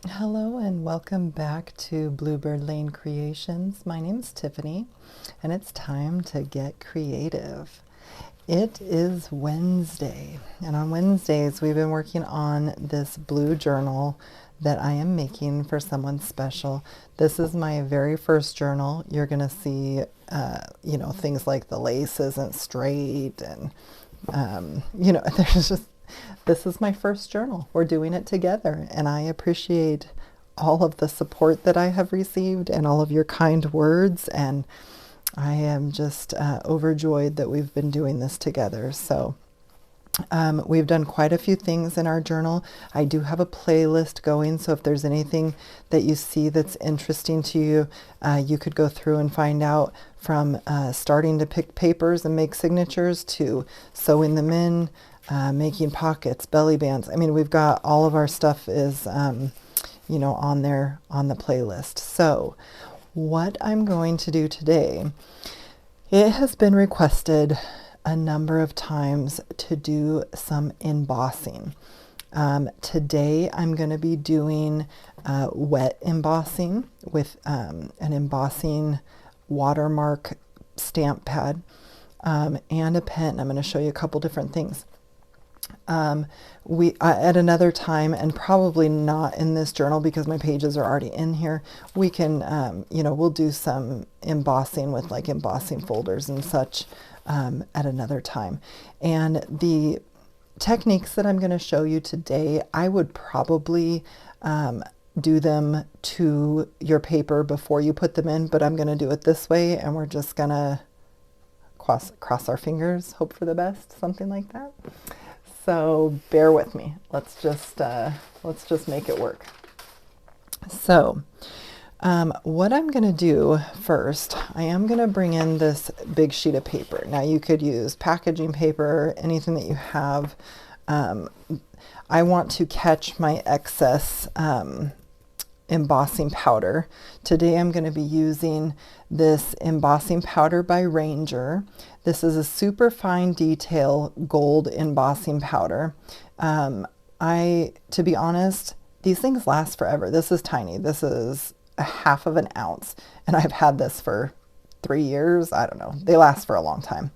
Hello and welcome back to Bluebird Lane Creations. My name's Tiffany and it's time to get creative. It is Wednesday, and on Wednesdays we've been working on this blue journal that I am making for someone special. This is my very first journal. You're going to see things like the lace isn't straight and there's just, this is my first journal. We're doing it together, and I appreciate all of the support that I have received and all of your kind words, and I am just overjoyed that we've been doing this together. So we've done quite a few things in our journal. I do have a playlist going, so if there's anything that you see that's interesting to you, you could go through and find out, from starting to pick papers and make signatures to sewing them in, making pockets, belly bands. I mean, we've got all of our stuff is, on there on the playlist. So what I'm going to do today, it has been requested a number of times to do some embossing. Today I'm going to be doing wet embossing with an embossing watermark stamp pad and a pen. I'm going to show you a couple different things. At another time, and probably not in this journal because my pages are already in here, we can, we'll do some embossing with like embossing folders and such at another time. And the techniques that I'm going to show you today, I would probably do them to your paper before you put them in, but I'm going to do it this way, and we're just going to cross our fingers, hope for the best, something like that. So bear with me. Let's just make it work. So what I'm going to do first, I am going to bring in this big sheet of paper. Now you could use packaging paper, anything that you have. I want to catch my excess embossing powder. Today I'm going to be using this embossing powder by Ranger. This is a super fine detail gold embossing powder. To be honest, these things last forever. This is tiny. This is a half of an ounce, and I've had this for 3 years. I don't know. They last for a long time.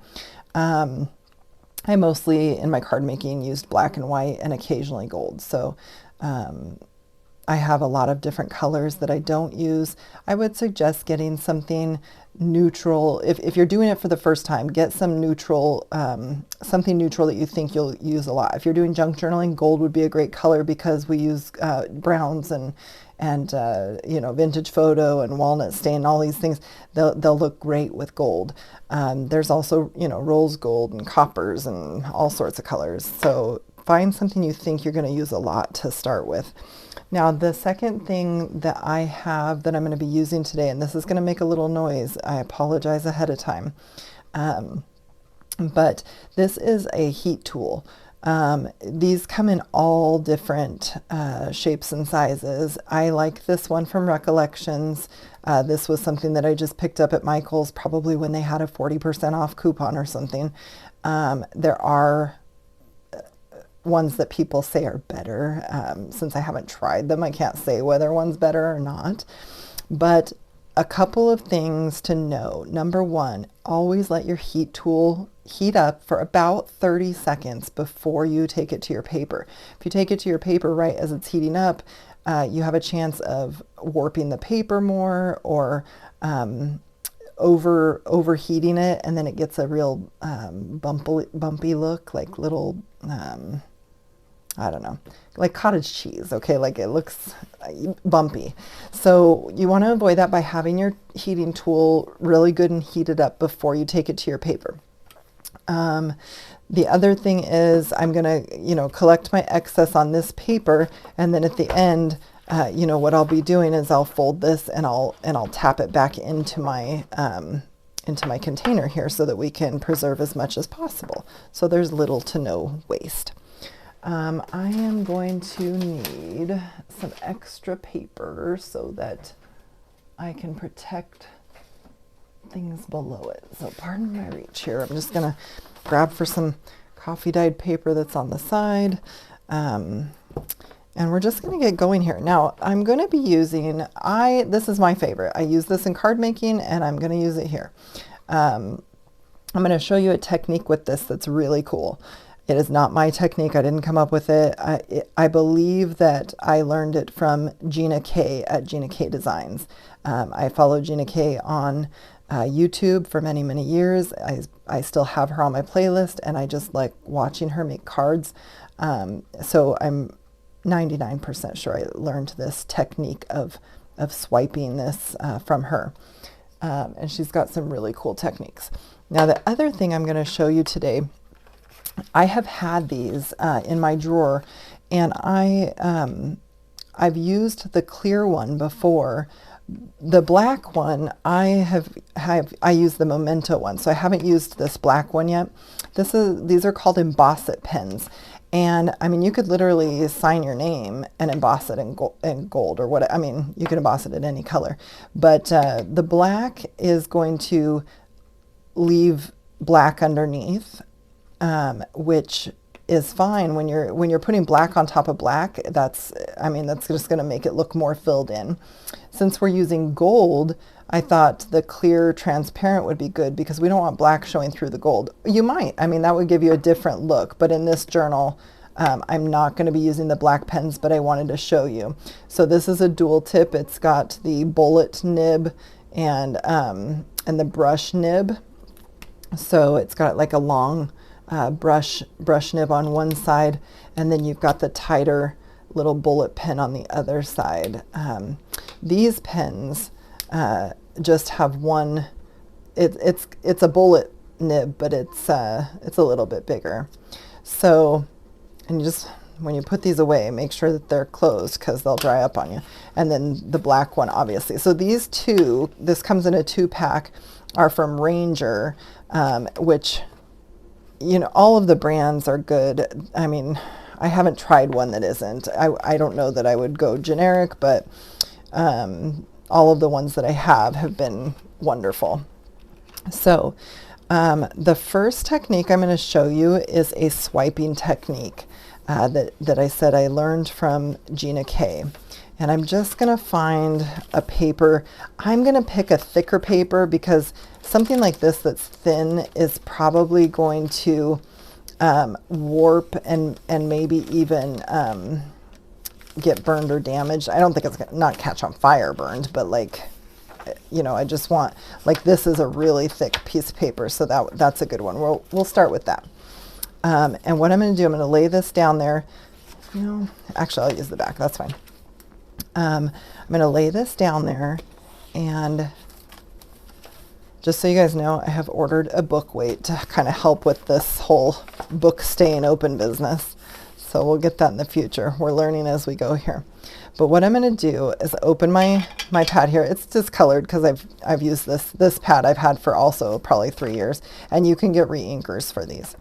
I mostly, in my card making, used black and white and occasionally gold. So I have a lot of different colors that I don't use. I would suggest getting something neutral. If you're doing it for the first time, get some neutral, something neutral that you think you'll use a lot. If you're doing junk journaling, gold would be a great color because we use browns and vintage photo and walnut stain, all these things. They'll look great with gold. There's also, rose gold and coppers and all sorts of colors. So find something you think you're going to use a lot to start with. Now, the second thing that I have that I'm going to be using today, and this is going to make a little noise, I apologize ahead of time, but this is a heat tool. These come in all different shapes and sizes. I like this one from Recollections. This was something that I just picked up at Michael's, probably when they had a 40% off coupon or something. There are ones that people say are better. Since I haven't tried them, I can't say whether one's better or not. But a couple of things to know. Number one, always let your heat tool heat up for about 30 seconds before you take it to your paper. If you take it to your paper right as it's heating up, you have a chance of warping the paper more, or overheating it, and then it gets a real bumpy look, like little I don't know, like cottage cheese, okay? Like it looks bumpy. So you want to avoid that by having your heating tool really good and heated up before you take it to your paper. The other thing is I'm going to, collect my excess on this paper, and then at the end, what I'll be doing is I'll fold this and I'll tap it back into my container here so that we can preserve as much as possible. So there's little to no waste. I am going to need some extra paper so that I can protect things below it. So pardon my reach here. I'm just going to grab for some coffee dyed paper that's on the side. And we're just going to get going here. Now, I'm going to be using, this is my favorite. I use this in card making, and I'm going to use it here. I'm going to show you a technique with this that's really cool. It is not my technique. I didn't come up with it. I believe that I learned it from Gina K at Gina K Designs. I follow Gina K on YouTube for many, many years. I still have her on my playlist, and I just like watching her make cards. So I'm 99% sure I learned this technique of swiping this from her. And she's got some really cool techniques. Now, the other thing I'm going to show you today, I have had these in my drawer, and I've used the clear one before. The black one, I used the Memento one, so I haven't used this black one yet. These are called Emboss It Pens. And I mean, you could literally sign your name and emboss it in gold or what. I mean, you can emboss it in any color, but the black is going to leave black underneath, which is fine when you're putting black on top of black. That's just going to make it look more filled in. Since we're using gold, I thought the clear transparent would be good because we don't want black showing through the gold. You might, I mean, that would give you a different look, but in this journal, I'm not going to be using the black pens, but I wanted to show you. So this is a dual tip. It's got the bullet nib and the brush nib. So it's got like a long brush nib on one side, and then you've got the tighter little bullet pen on the other side. These pens just have one. It's a bullet nib, but it's a little bit bigger. So, and you just, when you put these away, make sure that they're closed because they'll dry up on you. And then the black one, obviously. So these two, this comes in a 2-pack, are from Ranger, which, you know, all of the brands are good. I mean, I haven't tried one that isn't. I don't know that I would go generic, but all of the ones that I have been wonderful. So the first technique I'm going to show you is a swiping technique that I said I learned from Gina K. And I'm just going to find a paper. I'm going to pick a thicker paper because something like this that's thin is probably going to warp and maybe even get burned or damaged. I don't think it's gonna not catch on fire burned, but like, you know, I just want, like, this is a really thick piece of paper, so that's a good one. We'll start with that. And what I'm going to do, I'm going to lay this down there. You know, actually, I'll use the back. That's fine. I'm going to lay this down there, and just so you guys know, I have ordered a book weight to kind of help with this whole book staying open business. So we'll get that in the future. We're learning as we go here. But what I'm going to do is open my pad here. It's discolored because I've used this pad I've had for also probably 3 years, and you can get re-inkers for these.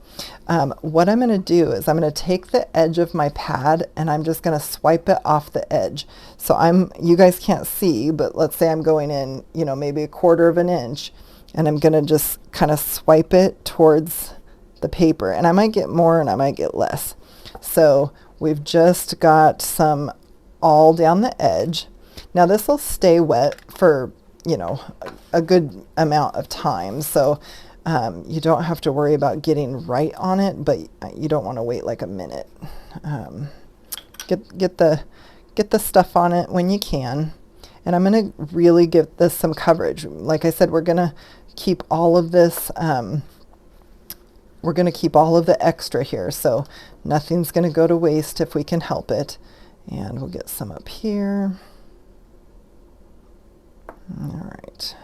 What I'm going to do is I'm going to take the edge of my pad and I'm just going to swipe it off the edge. So you guys can't see, but let's say I'm going in, you know, maybe 1/4 of an inch, and I'm going to just kind of swipe it towards the paper, and I might get more and I might get less. So we've just got some all down the edge. Now this will stay wet for, you know, a good amount of time. So you don't have to worry about getting right on it, but you don't want to wait like a minute. Get the stuff on it when you can. And I'm going to really give this some coverage. Like I said, we're going to keep all of this, we're going to keep all of the extra here. So nothing's going to go to waste if we can help it. And we'll get some up here. All right.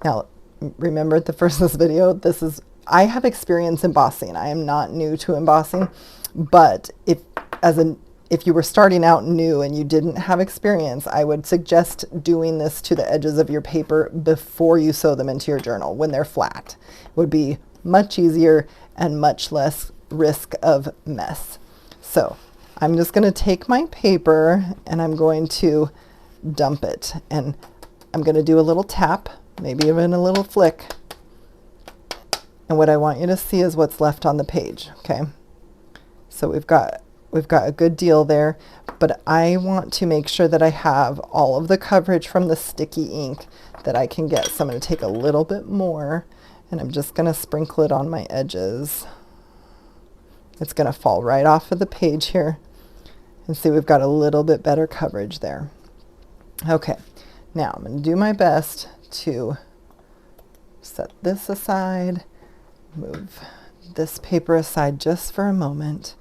Now, remember at the first of this video, I have experience embossing. I am not new to embossing, but if you were starting out new and you didn't have experience, I would suggest doing this to the edges of your paper before you sew them into your journal when they're flat. It would be much easier and much less risk of mess. So I'm just going to take my paper and I'm going to dump it, and I'm going to do a little tap, maybe even a little flick. And what I want you to see is what's left on the page. Okay. So we've got we've got a good deal there, but I want to make sure that I have all of the coverage from the sticky ink that I can get. So I'm going to take a little bit more, and I'm just going to sprinkle it on my edges. It's going to fall right off of the page here. And see, we've got a little bit better coverage there. Okay, now I'm going to do my best to set this aside, move this paper aside just for a moment,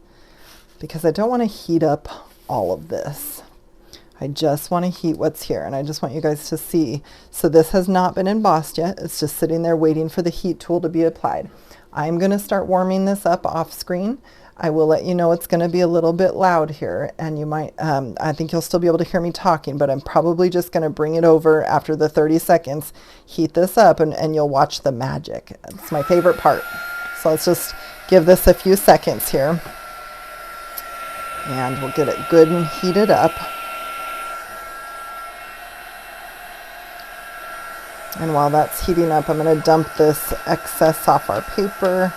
because I don't want to heat up all of this. I just want to heat what's here, and I just want you guys to see. So this has not been embossed yet. It's just sitting there waiting for the heat tool to be applied. I'm going to start warming this up off screen. I will let you know it's going to be a little bit loud here, and you might, I think you'll still be able to hear me talking, but I'm probably just going to bring it over after the 30 seconds, heat this up, and you'll watch the magic. It's my favorite part. So let's just give this a few seconds here, and we'll get it good and heated up. And while that's heating up, I'm going to dump this excess off our paper.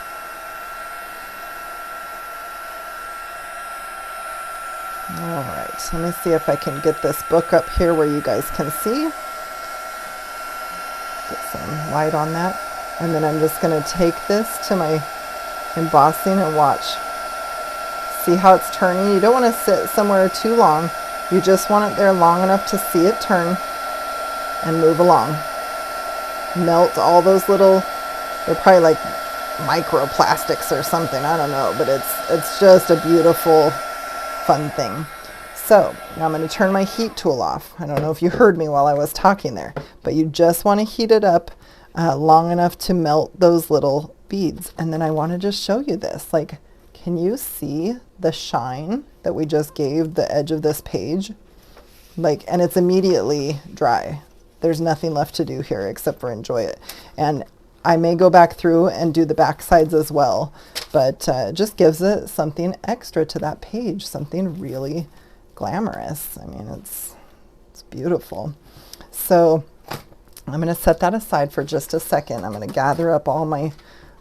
All right, let me see if I can get this book up here where you guys can see. Get some light on that. And then I'm just going to take this to my embossing and watch. See how it's turning? You don't want to sit somewhere too long. You just want it there long enough to see it turn and move along. Melt all those little, they're probably like microplastics or something, I don't know, but it's just a beautiful, fun thing. So now I'm going to turn my heat tool off. I don't know if you heard me while I was talking there, but you just want to heat it up long enough to melt those little beads. And then I want to just show you this. Like, can you see the shine that we just gave the edge of this page? Like, and it's immediately dry. There's nothing left to do here except for enjoy it. And I may go back through and do the back sides as well, but it just gives it something extra to that page, something really glamorous. I mean, it's beautiful. So I'm going to set that aside for just a second. I'm going to gather up all my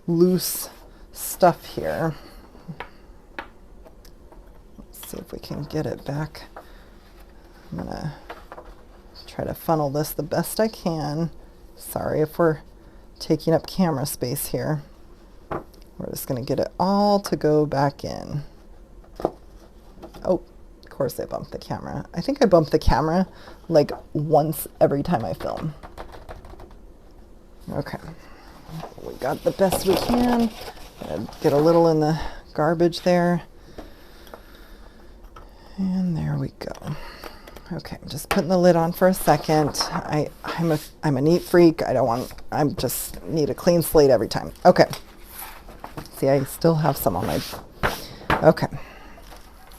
loose stuff here. Let's see if we can get it back. I'm going to try to funnel this the best I can. Sorry if we're taking up camera space here. We're just going to get it all to go back in. Oh, of course I bumped the camera. I think I bump the camera like once every time I film. Okay, we got the best we can. Get a little in the garbage there. And there we go. Okay, I'm just putting the lid on for a second. I'm a neat freak. I just need a clean slate every time. Okay. See, I still have some on my, okay.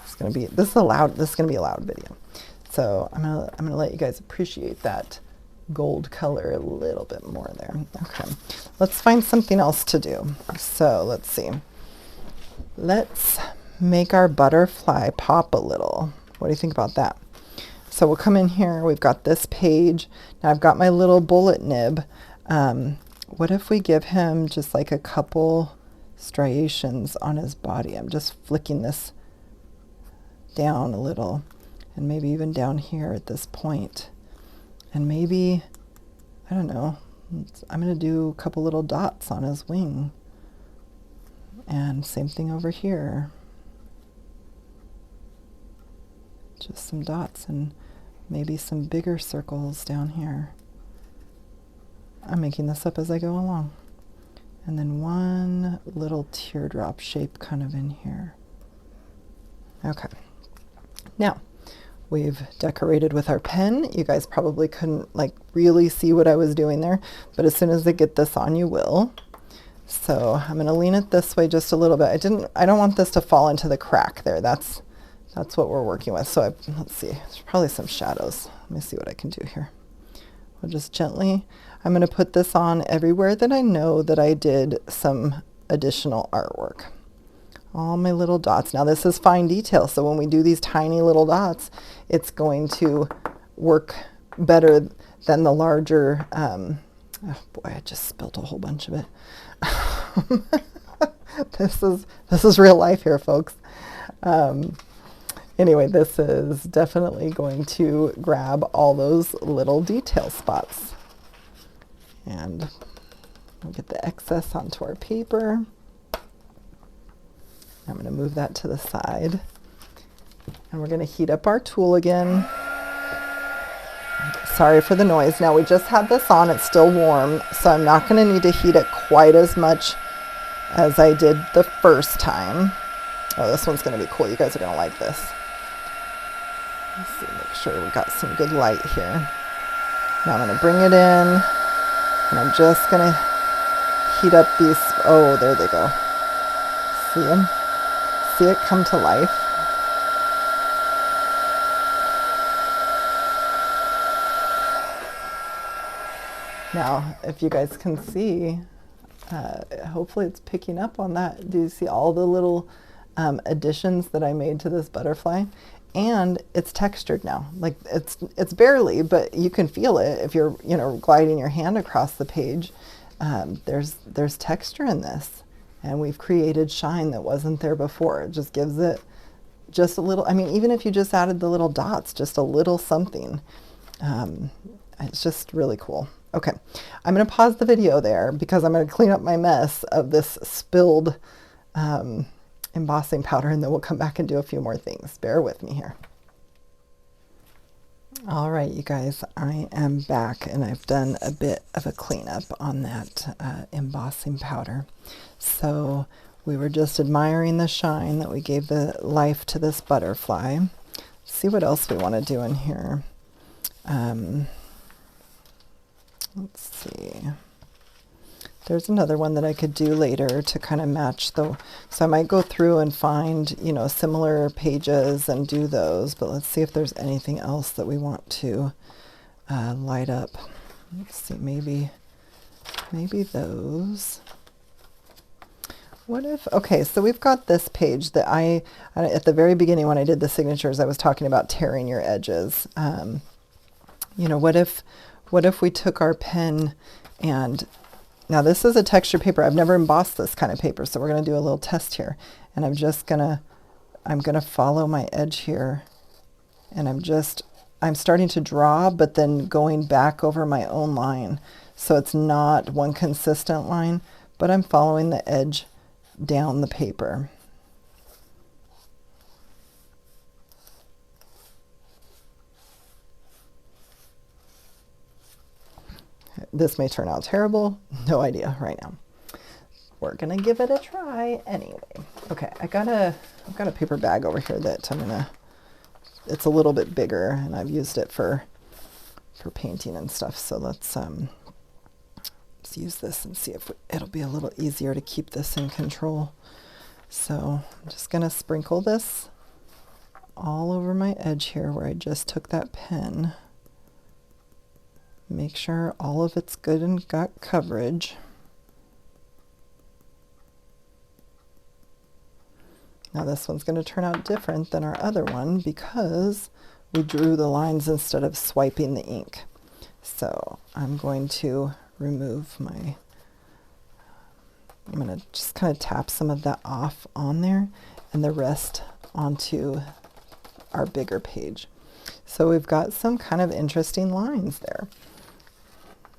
This is gonna be a loud video. So I'm gonna let you guys appreciate that gold color a little bit more there. Okay, let's find something else to do. So let's see. Let's make our butterfly pop a little. What do you think about that? So we'll come in here, we've got this page. Now I've got my little bullet nib. What if we give him just like a couple striations on his body? I'm just flicking this down a little, and maybe even down here at this point. And maybe, I don't know, I'm going to do a couple little dots on his wing. And same thing over here. Just some dots and maybe some bigger circles down here. I'm making this up as I go along. And then one little teardrop shape kind of in here. Okay. Now, we've decorated with our pen. You guys probably couldn't like really see what I was doing there, but as soon as I get this on, you will. So I'm going to lean it this way just a little bit. I don't want this to fall into the crack there. That's what we're working with. So let's see, there's probably some shadows. Let me see what I can do here. We'll just gently, I'm going to put this on everywhere that I know that I did some additional artwork. All my little dots. Now this is fine detail, so when we do these tiny little dots, it's going to work better than the larger, oh boy, I just spilled a whole bunch of it. This is real life here, folks. Anyway, this is definitely going to grab all those little detail spots. And we'll get the excess onto our paper. I'm going to move that to the side. And we're going to heat up our tool again. Sorry for the noise. Now we just had this on, it's still warm, so I'm not going to need to heat it quite as much as I did the first time. Oh, this one's going to be cool. You guys are going to like this. Let's see, make sure we got some good light here. Now I'm going to bring it in, and I'm just going to heat up these. Oh, there they go. See them? See it come to life? Now, if you guys can see, hopefully it's picking up on that. Do you see all the little additions that I made to this butterfly? And it's textured now. Like it's barely, but you can feel it if you're, you know, gliding your hand across the page. There's texture in this, and we've created shine that wasn't there before. It just gives it just a little. I mean, even if you just added the little dots, just a little something. It's just really cool. Okay, I'm going to pause the video there because I'm going to clean up my mess of this spilled embossing powder, and then we'll come back and do a few more things. Bear with me here. All right, you guys, I am back, and I've done a bit of a cleanup on that embossing powder. So we were just admiring the shine that we gave the life to this butterfly. Let's see what else we want to do in here. Let's see. There's another one that I could do later to kind of match the, so I might go through and find, you know, similar pages and do those, but let's see if there's anything else that we want to light up. Let's see, maybe those. What if, okay, so we've got this page that I at the very beginning when I did the signatures, I was talking about tearing your edges. You know, what if we took our pen and, now this is a texture paper. I've never embossed this kind of paper, so we're going to do a little test here. And I'm going to follow my edge here. And I'm starting to draw, but then going back over my own line. So it's not one consistent line, but I'm following the edge down the paper. This may turn out terrible. No idea right now. We're gonna give it a try anyway. Okay, I've got a paper bag over here that it's a little bit bigger, and I've used it for painting and stuff. So let's use this and see if it'll be a little easier to keep this in control. So I'm just gonna sprinkle this all over my edge here where I just took that pen. Make sure all of it's good and got coverage. Now this one's going to turn out different than our other one because we drew the lines instead of swiping the ink. So I'm going to remove my, I'm going to just kind of tap some of that off on there and the rest onto our bigger page. So we've got some kind of interesting lines there.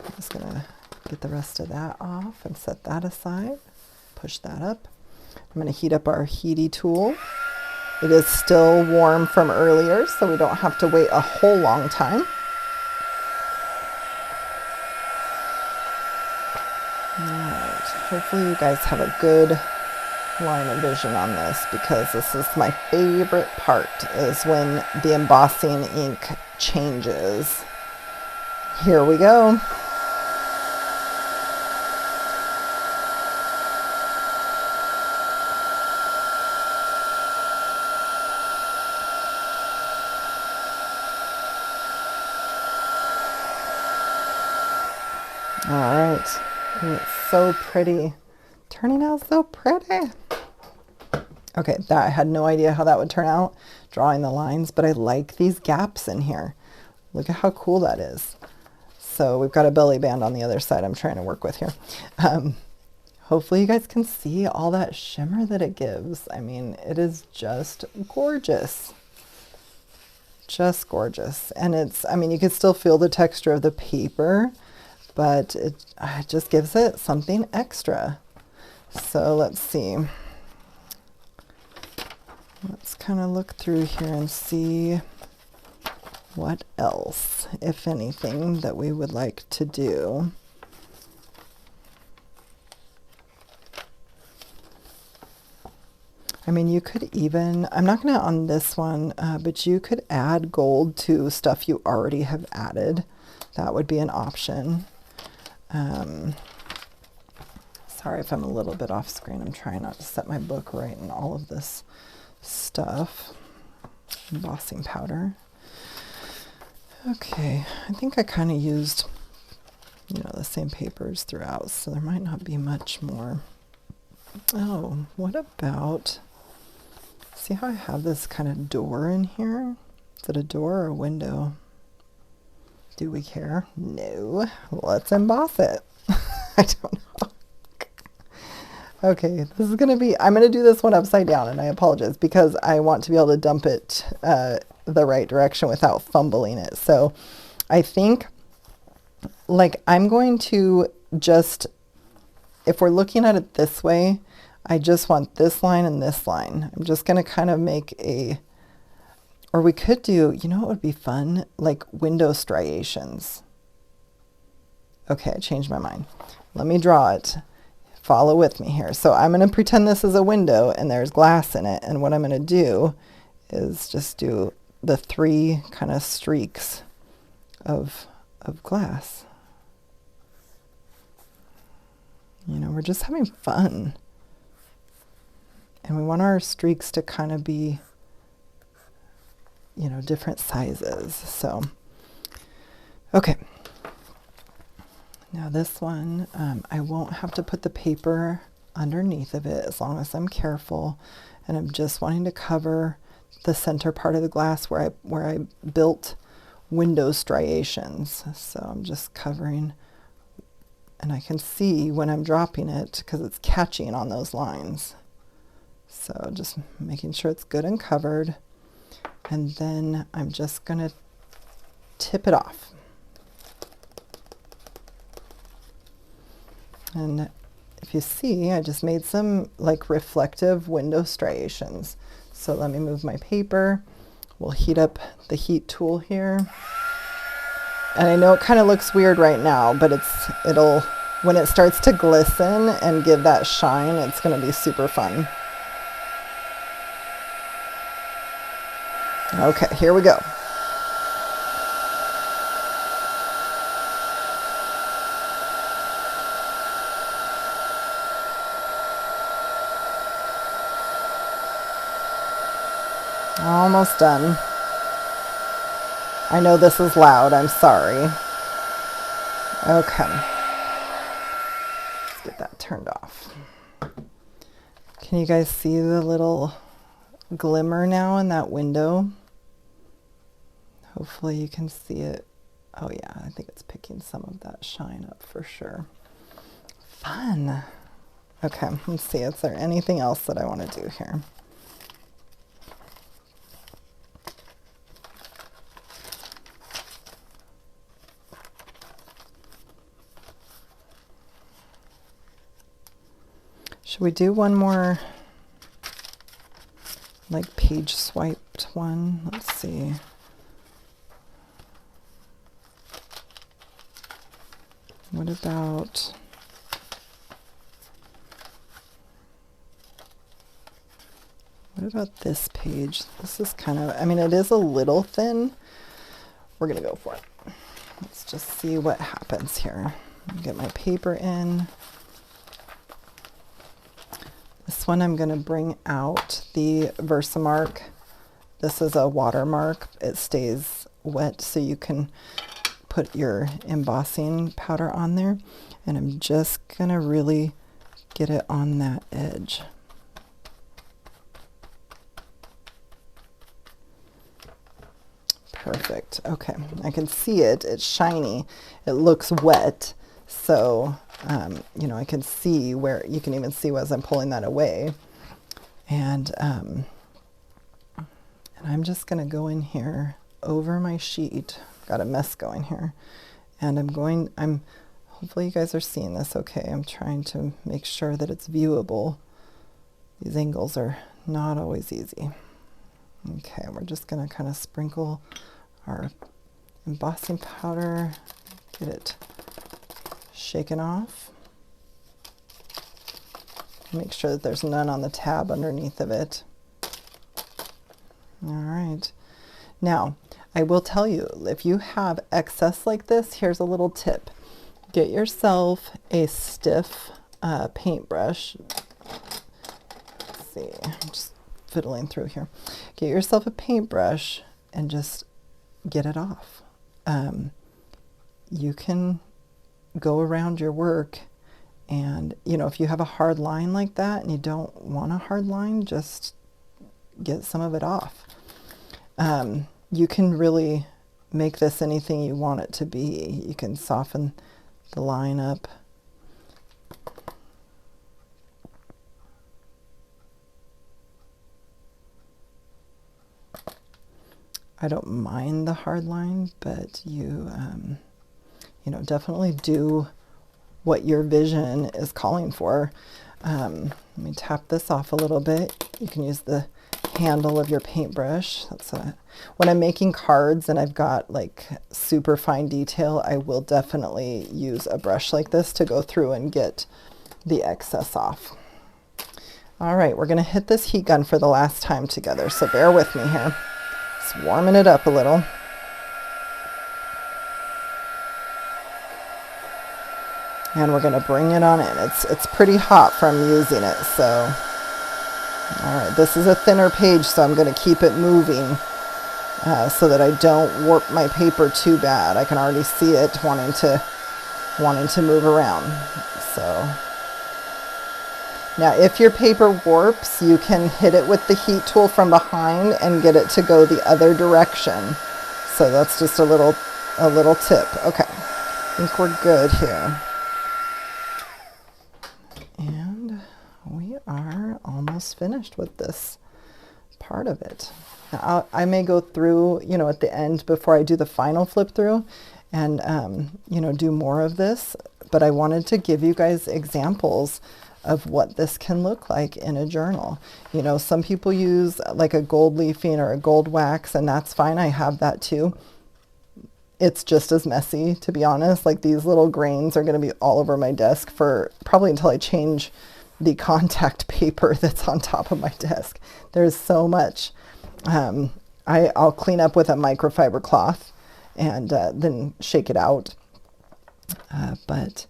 I'm just going to get the rest of that off and set that aside. Push that up. I'm going to heat up our heaty tool. It is still warm from earlier, so we don't have to wait a whole long time. Alright, hopefully you guys have a good line of vision on this, because this is my favorite part, is when the embossing ink changes. Here we go. All right, and it's so pretty, turning out so pretty. Okay, I had no idea how that would turn out, drawing the lines, but I like these gaps in here. Look at how cool that is. So we've got a belly band on the other side I'm trying to work with here. Hopefully you guys can see all that shimmer that it gives. I mean, it is just gorgeous. Just gorgeous. And it's, I mean, you can still feel the texture of the paper, but it just gives it something extra. So let's see. Let's kind of look through here and see what else, if anything, that we would like to do. I mean, you could even, I'm not going to on this one, but you could add gold to stuff you already have added. That would be an option. Sorry if I'm a little bit off screen. I'm trying not to set my book right in all of this stuff. Embossing powder. Okay, I think I kind of used, you know, the same papers throughout, so there might not be much more. Oh, what about, see how I have this kind of door in here? Is it a door or a window? Do we care? No. Let's emboss it. I don't know. Okay, this is going to be, I'm going to do this one upside down, and I apologize because I want to be able to dump it the right direction without fumbling it. So I think, like, I'm going to just, if we're looking at it this way, I just want this line and this line. I'm just going to kind of make a, or we could do, you know what would be fun? Like window striations. Okay, I changed my mind. Let me draw it. Follow with me here. So I'm going to pretend this is a window and there's glass in it. And what I'm going to do is just do the 3 kind of streaks of glass. You know, we're just having fun. And we want our streaks to kind of be, you know, different sizes. So, okay. Now this one, I won't have to put the paper underneath of it as long as I'm careful. And I'm just wanting to cover the center part of the glass where I built window striations. So I'm just covering, and I can see when I'm dropping it because it's catching on those lines. So just making sure it's good and covered. And then I'm just going to tip it off. And if you see, I just made some like reflective window striations. So let me move my paper. We'll heat up the heat tool here. And I know it kind of looks weird right now, but it'll, when it starts to glisten and give that shine, it's going to be super fun. Okay, here we go. Almost done. I know this is loud, I'm sorry. Okay. Let's get that turned off. Can you guys see the little glimmer now in that window? Hopefully you can see it. Oh yeah, I think it's picking some of that shine up for sure. Fun. Okay, let's see, is there anything else that I want to do here? Should we do one more like page swiped one? Let's see. What about this page? This is kind of, I mean, it is a little thin. We're gonna go for it. Let's just see what happens here. Get my paper in. This one I'm going to bring out the Versamark. This is a watermark. It stays wet so you can put your embossing powder on there. And I'm just going to really get it on that edge. Perfect. Okay, I can see it. It's shiny. It looks wet. So you know, I can see where, you can even see as I'm pulling that away. And I'm just going to go in here over my sheet. Got a mess going here. And hopefully you guys are seeing this okay. I'm trying to make sure that it's viewable. These angles are not always easy. Okay, we're just going to kind of sprinkle our embossing powder, get it shaken off. Make sure that there's none on the tab underneath of it. All right. Now, I will tell you, if you have excess like this, here's a little tip. Get yourself a stiff paintbrush. Let's see, I'm just fiddling through here. Get yourself a paintbrush and just get it off. You can go around your work, and you know, if you have a hard line like that and you don't want a hard line, just get some of it off. You can really make this anything you want it to be. You can soften the line up. I don't mind the hard line, but you know, definitely do what your vision is calling for. Let me tap this off a little bit. You can use the handle of your paintbrush. When I'm making cards and I've got like super fine detail, I will definitely use a brush like this to go through and get the excess off. All right, we're going to hit this heat gun for the last time together, so bear with me here. Just warming it up a little. And we're going to bring it on in. It's pretty hot from using it, so. All right, this is a thinner page, so I'm going to keep it moving so that I don't warp my paper too bad. I can already see it wanting to move around. So now, if your paper warps, you can hit it with the heat tool from behind and get it to go the other direction. So that's just a little tip. Okay, I think we're good here. And we are almost finished with this part of it. Now, I may go through, you know, at the end before I do the final flip through and, you know, do more of this, but I wanted to give you guys examples of what this can look like in a journal. You know, some people use like a gold leafing or a gold wax, and that's fine. I have that too. It's just as messy, to be honest. Like, these little grains are going to be all over my desk for probably until I change the contact paper that's on top of my desk. There's so much. I'll clean up with a microfiber cloth and then shake it out. But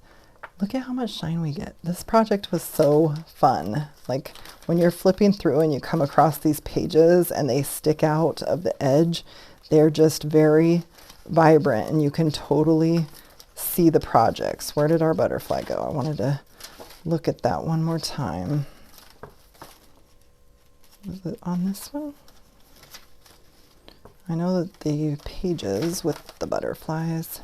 look at how much shine we get. This project was so fun. Like, when you're flipping through and you come across these pages and they stick out of the edge, they're just very vibrant and you can totally see the projects. Where did our butterfly go? I wanted to look at that one more time. Is it on this one? I know that the pages with the butterflies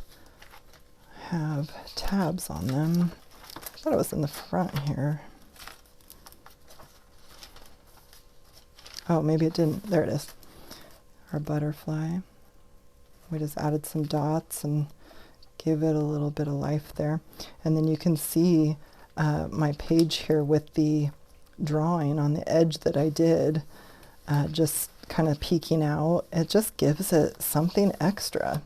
have tabs on them. I thought it was in the front here. Oh, maybe it didn't. There it is. Our butterfly. We just added some dots and gave it a little bit of life there. And then you can see my page here with the drawing on the edge that I did, just kind of peeking out. It just gives it something extra.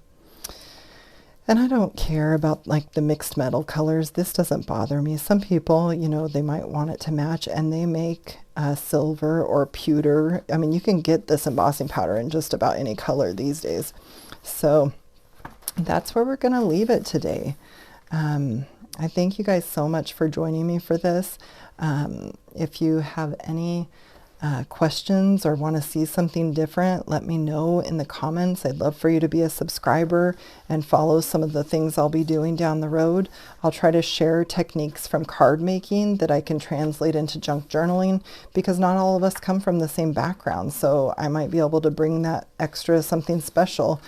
And I don't care about like the mixed metal colors. This doesn't bother me. Some people, you know, they might want it to match, and they make silver or pewter. I mean, you can get this embossing powder in just about any color these days. So that's where we're going to leave it today. I thank you guys so much for joining me for this. If you have any questions or want to see something different, let me know in the comments. I'd love for you to be a subscriber and follow some of the things I'll be doing down the road. I'll try to share techniques from card making that I can translate into junk journaling, because not all of us come from the same background. So I might be able to bring that extra something special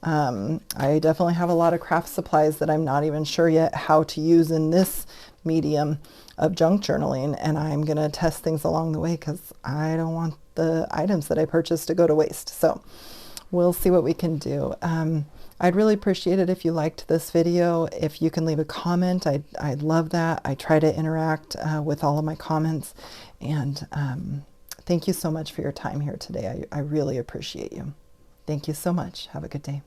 I definitely have a lot of craft supplies that I'm not even sure yet how to use in this medium of junk journaling, and I'm going to test things along the way because I don't want the items that I purchased to go to waste. So we'll see what we can do. I'd really appreciate it if you liked this video. If you can leave a comment, I'd love that. I try to interact with all of my comments, and thank you so much for your time here today. I really appreciate you. Thank you so much. Have a good day.